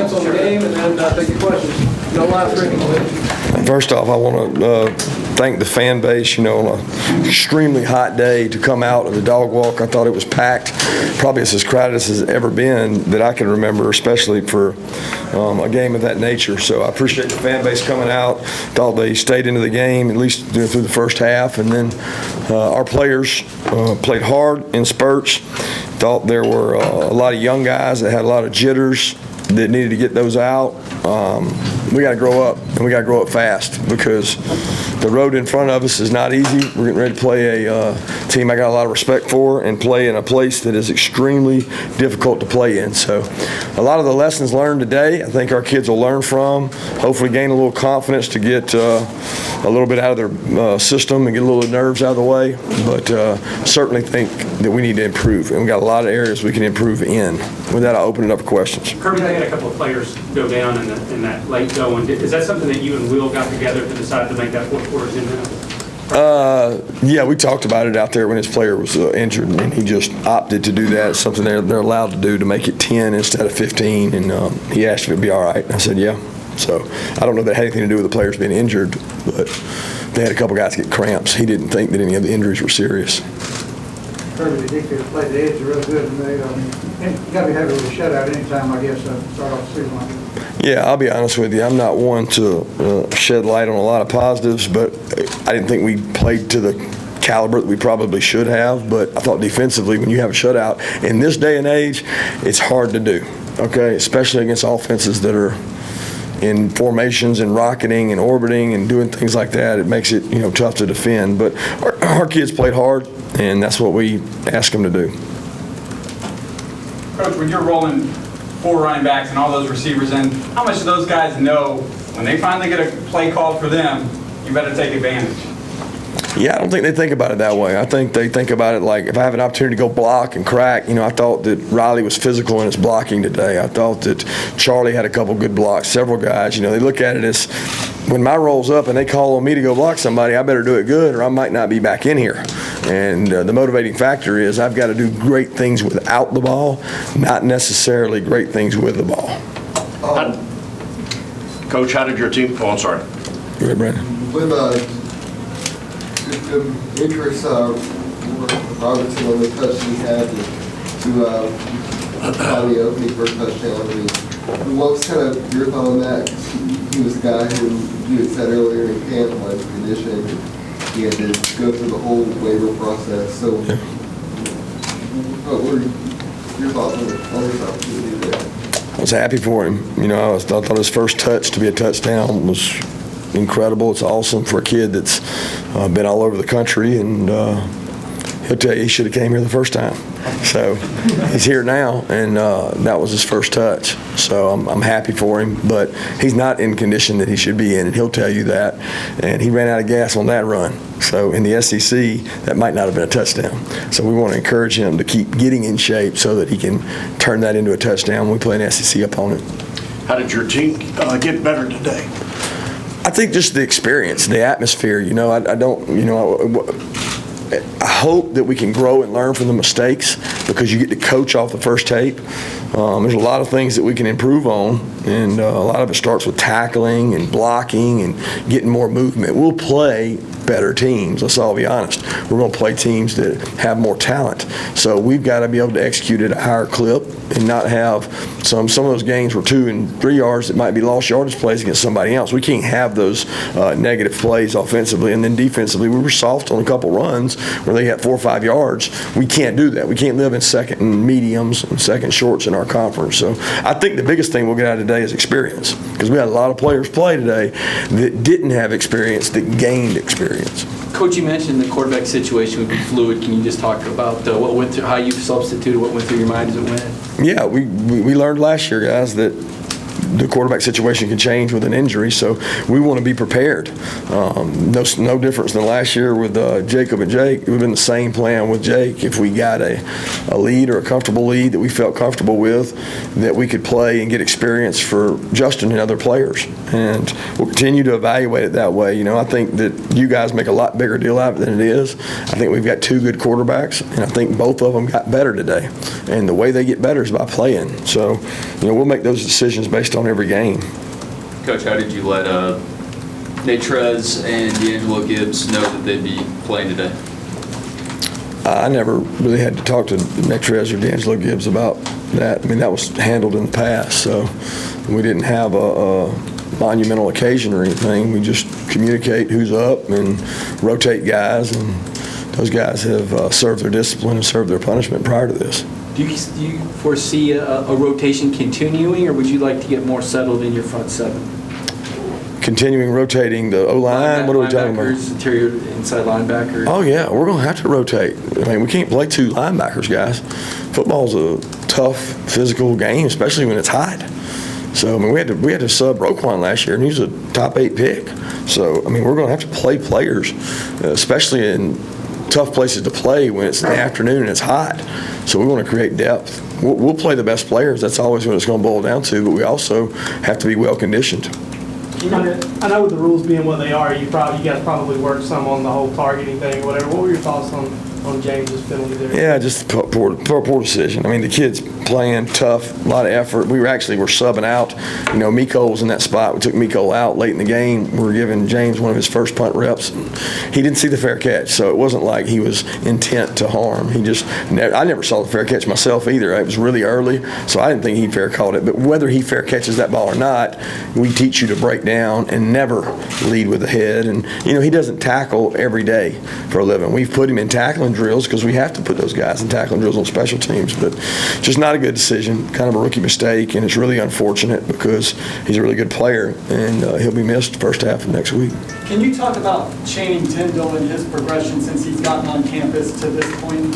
comments on the game, and then take your questions. No live streaming. First off, I want to thank the fan base, on an extremely hot day to come out of the dog walk. I thought it was packed. Probably it's as crowded as it's ever been that I can remember, especially for a game of that nature. So I appreciate the fan base coming out. Thought they stayed into the game, at least through the first half. And then our players played hard in spurts. Thought there were a lot of young guys that had a lot of jitters that needed to get those out. We got to grow up, and we got to grow up fast because the road in front of us is not easy. We're getting ready to play a team I got a lot of respect for and play in a place that is extremely difficult to play in. So a lot of the lessons learned today, I think our kids will learn from, hopefully gain a little confidence to get a little bit out of their system and get a little nerves out of the way. But certainly think that we need to improve, and we got a lot of areas we can improve in. With that, I'll open it up for questions. Kirby, they had a couple of players go down in that late going. Is that something that you and Will got together to decide to make that fourth quarter's in there? Yeah, we talked about it out there when his player was injured, and he just opted to do that. It's something they're allowed to do to make it 10 instead of 15, and he asked if it'd be all right. I said, yeah. So I don't know if that had anything to do with the players being injured, but they had a couple guys get cramps. He didn't think that any of the injuries were serious. Kirby, the defense played the edge really good, and they, you got to be happy with a shutout anytime, I guess, start off the season like that. Yeah, I'll be honest with you. I'm not one to shed light on a lot of positives, but I didn't think we played to the caliber that we probably should have. But I thought defensively, when you have a shutout in this day and age, it's hard to do, okay, especially against offenses that are in formations and rocketing and orbiting and doing things like that. It makes it tough to defend. But our kids played hard, and that's what we ask them to do. Coach, when you're rolling 4 running backs and all those receivers in, how much do those guys know when they finally get a play called for them, you better take advantage? Yeah, I don't think they think about it that way. I think they think about it like, if I have an opportunity to go block and crack, I thought that Riley was physical in his blocking today. I thought that Charlie had a couple good blocks, several guys. They look at it as, when my roll's up and they call on me to go block somebody, I better do it good or I might not be back in here. And the motivating factor is I've got to do great things without the ball, not necessarily great things with the ball. Coach, how did your team – oh, I'm sorry. Go ahead, Brandon. With interest, Robertson on the touch he had to find the opening for a touchdown. What was kind of your thought on that? He was a guy who you had said earlier in camp was conditioned. He had to go through the whole waiver process. So, what were your thoughts on this opportunity there? I was happy for him. I thought his first touch to be a touchdown was incredible. It's awesome for a kid that's been all over the country, and he'll tell you he should have came here the first time. So he's here now, and that was his first touch. So I'm happy for him, but he's not in condition that he should be in, and he'll tell you that. And he ran out of gas on that run. So in the SEC, that might not have been a touchdown. So we want to encourage him to keep getting in shape so that he can turn that into a touchdown when we play an SEC opponent. How did your team get better today? I think just the experience, the atmosphere. I hope that we can grow and learn from the mistakes because you get to coach off the first tape. There's a lot of things that we can improve on, and a lot of it starts with tackling and blocking and getting more movement. We'll play better teams. Let's all be honest. We're going to play teams that have more talent. So we've got to be able to execute at a higher clip and not have some of those games were 2 and 3 yards that might be lost yardage plays against somebody else. We can't have those negative plays offensively. And then defensively, we were soft on a couple runs where they had 4 or 5 yards. We can't do that. We can't live in second and mediums and second shorts in our conference. So I think the biggest thing we'll get out of today is experience, because we had a lot of players play today that didn't have experience that gained experience. Coach, you mentioned the quarterback situation would be fluid. Can you just talk about what went through, how you substituted, what went through your mind as it went? Yeah, we learned last year, guys, that the quarterback situation can change with an injury, so we want to be prepared. No difference than last year with Jacob and Jake. It would have been the same plan with Jake. If we got a lead or a comfortable lead that we felt comfortable with, that we could play and get experience for Justin and other players. And we'll continue to evaluate it that way. I think that you guys make a lot bigger deal out of it than it is. I think we've got two good quarterbacks, and I think both of them got better today. And the way they get better is by playing. So, we'll make those decisions based on every game. Coach, how did you let Natrez and D'Angelo Gibbs know that they'd be playing today? I never really had to talk to Natrez or D'Angelo Gibbs about that. That was handled in the past, so we didn't have a monumental occasion or anything. We just communicate who's up and rotate guys, and those guys have served their discipline and served their punishment prior to this. Do you foresee a rotation continuing, or would you like to get more settled in your front seven? Continuing rotating the O-line? What are we talking about? Linebackers, interior, inside linebackers? Oh, yeah, we're going to have to rotate. We can't play two linebackers, guys. Football's a tough, physical game, especially when it's hot. So, we had to sub Roquan last year, and he was a top 8 pick. So, we're going to have to play players, especially in tough places to play when it's in the afternoon and it's hot. So we want to create depth. We'll play the best players. That's always what it's going to boil down to, but we also have to be well conditioned. I know with the rules being what they are, you guys probably worked some on the whole targeting thing or whatever. What were your thoughts on James's penalty there? Yeah, just poor decision. The kid's playing tough, a lot of effort. We were subbing out. Miko was in that spot. We took Miko out late in the game. We were giving James one of his first punt reps. He didn't see the fair catch, so it wasn't like he was intent to harm. I never saw the fair catch myself either. It was really early, so I didn't think he fair caught it. But whether he fair catches that ball or not, we teach you to break down and never lead with the head. And, he doesn't tackle every day for a living. We've put him in tackling drills because we have to put those guys in tackling drills on special teams. But just not a good decision, kind of a rookie mistake, and it's really unfortunate because he's a really good player, and he'll be missed first half of next week. Can you talk about Channing Tindall and his progression since he's gotten on campus to this point,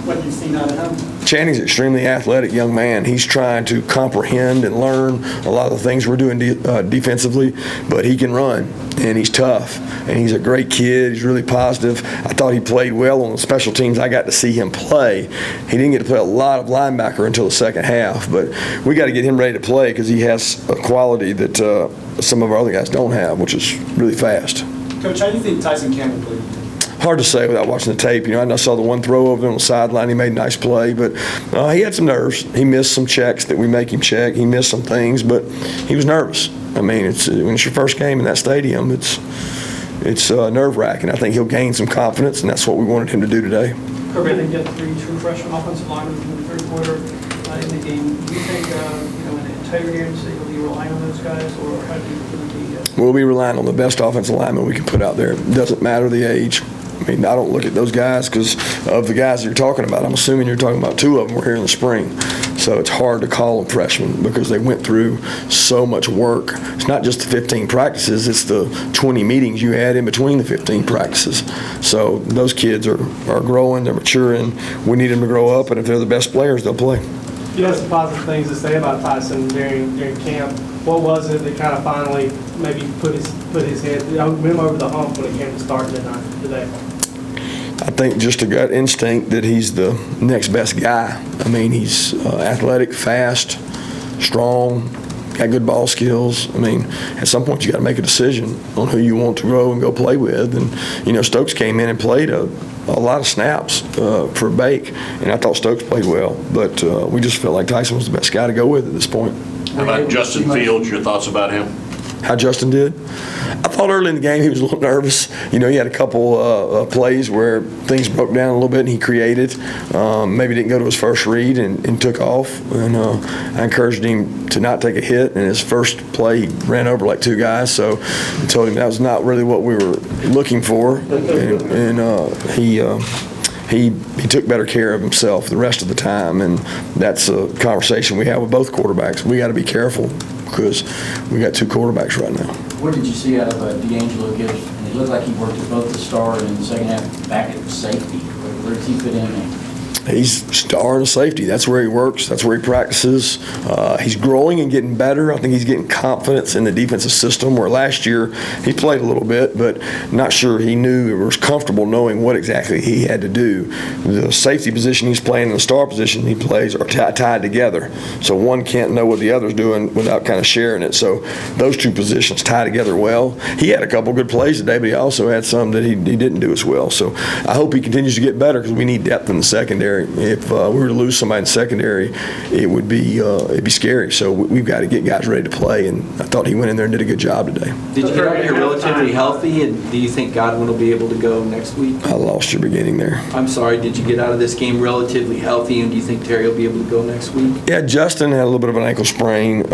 what you've seen out of him? Channing's an extremely athletic young man. He's trying to comprehend and learn a lot of the things we're doing defensively, but he can run, and he's tough, and he's a great kid. He's really positive. I thought he played well on the special teams. I got to see him play. He didn't get to play a lot of linebacker until the second half, but we got to get him ready to play because he has a quality that some of our other guys don't have, which is really fast. Coach, how do you think Tyson Campbell played? Hard to say without watching the tape. I saw the one throw over on the sideline. He made a nice play, but he had some nerves. He missed some checks that we make him check. He missed some things, but he was nervous. When it's your first game in that stadium, it's nerve-wracking. I think he'll gain some confidence, and that's what we wanted him to do today. Kirby, I think you have 3 true freshman offensive linemen in the third quarter in the game. Do you think, in the entire game, so you'll be relying on those guys, or how do you think We'll be relying on the best offensive lineman we can put out there. It doesn't matter the age. I don't look at those guys because of the guys that you're talking about. I'm assuming you're talking about 2 of them were here in the spring. So it's hard to call them freshmen because they went through so much work. It's not just the 15 practices, it's the 20 meetings you had in between the 15 practices. So those kids are growing, they're maturing. We need them to grow up, and if they're the best players, they'll play. You had some positive things to say about Tyson during camp. What was it that kind of finally maybe put his head him over the hump when it came to starting today? I think just a gut instinct that he's the next best guy. He's athletic, fast, strong, got good ball skills. At some point you got to make a decision on who you want to grow and go play with. And, Stokes came in and played a lot of snaps for Bake, and I thought Stokes played well. But we just felt like Tyson was the best guy to go with at this point. How about Justin Fields, your thoughts about him? How Justin did? I thought early in the game he was a little nervous. He had a couple plays where things broke down a little bit and he created. Maybe didn't go to his first read and took off. And I encouraged him to not take a hit. And his first play, he ran over like 2 guys. So I told him that was not really what we were looking for. And he took better care of himself the rest of the time. And that's a conversation we have with both quarterbacks. We got to be careful because we got 2 quarterbacks right now. What did you see out of D'Angelo Gibbs? It looked like he worked at both the start and the second half back at safety. Where does he fit in there? he's star in the safety. That's where he works. That's where he practices. He's growing and getting better. I think he's getting confidence in the defensive system, where last year he played a little bit, but not sure he knew or was comfortable knowing what exactly he had to do. The safety position he's playing and the star position he plays are tied together. So one can't know what the other's doing without kind of sharing it. So those two positions tie together well. He had a couple good plays today, but he also had some that he didn't do as well. So I hope he continues to get better, because we need depth in the secondary. If we were to lose somebody in secondary, it'd be scary. So we've got to get guys ready to play, and I thought he went in there and did a good job today. Did you get out here relatively healthy, and do you think Godwin will be able to go next week? I lost your beginning there. I'm sorry, did you get out of this game relatively healthy, and do you think Terry will be able to go next week? Yeah, Justin had a little bit of an ankle sprain.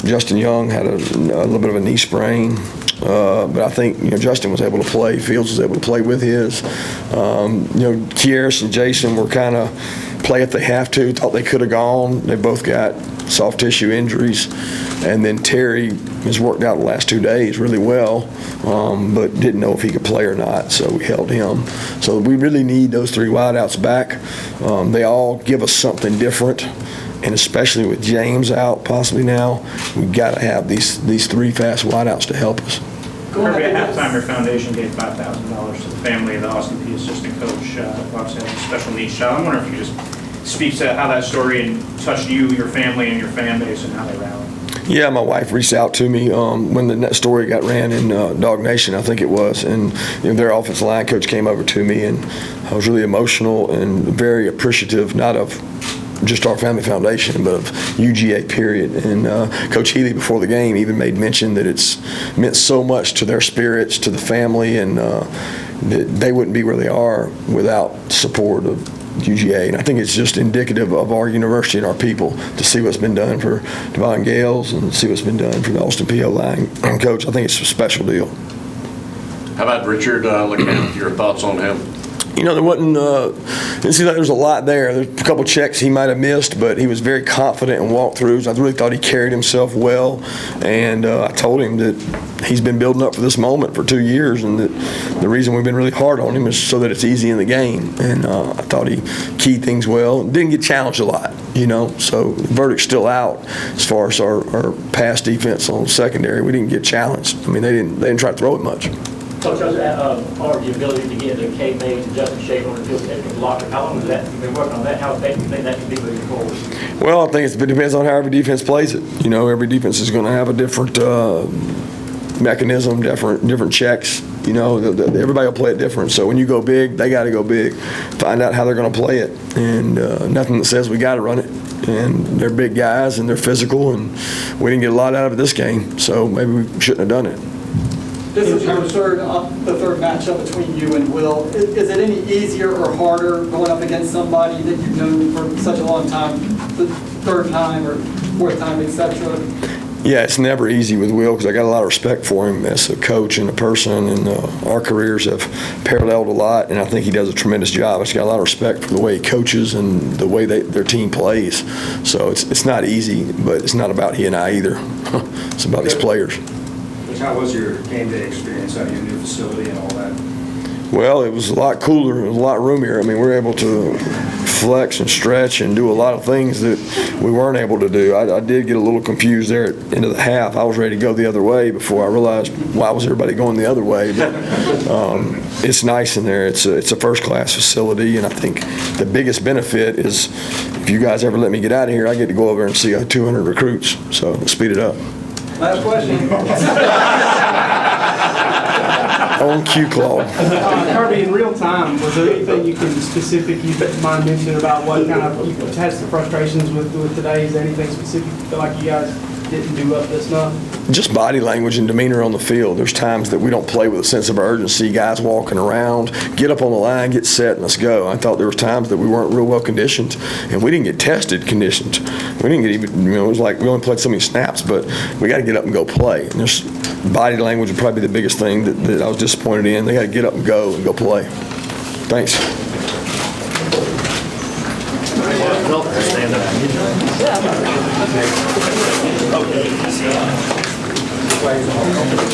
Justin Young had a little bit of a knee sprain. But I think, Justin was able to play. Fields was able to play with his. Kieris and Jason were kind of play if they have to. Thought they could have gone. They both got soft tissue injuries. And then Terry has worked out the last 2 days really well, but didn't know if he could play or not, so we held him. So we really need those three wideouts back. They all give us something different. And especially with James out possibly now, we've got to have these three fast wideouts to help us. Kirby, at halftime, your foundation gave $5,000 to the family of the Austin Peay assistant coach, obviously has a special needs child. I wonder if you just speak to how that story touched you, your family, and your fan base, and how they rallied. Yeah, my wife reached out to me when the story got ran in Dog Nation, I think it was, and their offensive line coach came over to me, and I was really emotional and very appreciative, not of just our family foundation, but of UGA period. And Coach Healy before the game even made mention that it's meant so much to their spirits, to the family, and that they wouldn't be where they are without support of UGA. And I think it's just indicative of our university and our people to see what's been done for Devon Gales and see what's been done for the Austin Peay line coach. I think it's a special deal. How about Richard LeCamp? Your thoughts on him? There wasn't, didn't seem like there was a lot there. There's a couple checks he might have missed, but he was very confident in walkthroughs. I really thought he carried himself well, and I told him that he's been building up for this moment for 2 years, and that the reason we've been really hard on him is so that it's easy in the game. And I thought he keyed things well. Didn't get challenged a lot, so the verdict's still out as far as our pass defense on secondary. We didn't get challenged. I mean, they didn't try to throw it much. Coach, part of the ability to get the K-Mays and Justin Shape on the field and the blocker, how long has that, you've been working on that? How effective do you think that can be moving forward? Well, I think it depends on how every defense plays it. Every defense is going to have a different mechanism, different checks. Everybody will play it different. So when you go big, they got to go big. Find out how they're going to play it. And nothing that says we got to run it. And they're big guys and they're physical, and we didn't get a lot out of it this game. So maybe we shouldn't have done it. This is your the third matchup between you and Will. Is it any easier or harder going up against somebody that you've known for such a long time, the third time or fourth time, etc.? Yeah, it's never easy with Will, because I got a lot of respect for him as a coach and a person, and our careers have paralleled a lot, and I think he does a tremendous job. I just got a lot of respect for the way he coaches and the way their team plays. So it's not easy, but it's not about he and I either. It's about these players. How was your game day experience out of your new facility and all that? Well, it was a lot cooler. It was a lot roomier. I mean, we were able to flex and stretch and do a lot of things that we weren't able to do. I did get a little confused there at the end of the half. I was ready to go the other way before I realized why was everybody going the other way. But it's nice in there. It's a first-class facility, and I think the biggest benefit is if you guys ever let me get out of here, I get to go over and see 200 recruits. So let's speed it up. Last question. On cue, Claude. Kirby, in real time, was there anything you mind mentioning about what kind of, you had some frustrations with today? Is there anything specific you feel like you guys didn't do up this month? Just body language and demeanor on the field. There's times that we don't play with a sense of urgency, guys walking around, get up on the line, get set, and let's go. I thought there were times that we weren't real well conditioned, and we didn't get tested conditioned. We didn't get even, it was like we only played so many snaps, but we got to get up and go play. And there's body language would probably be the biggest thing that I was disappointed in. They got to get up and go play. Thanks. Stand up.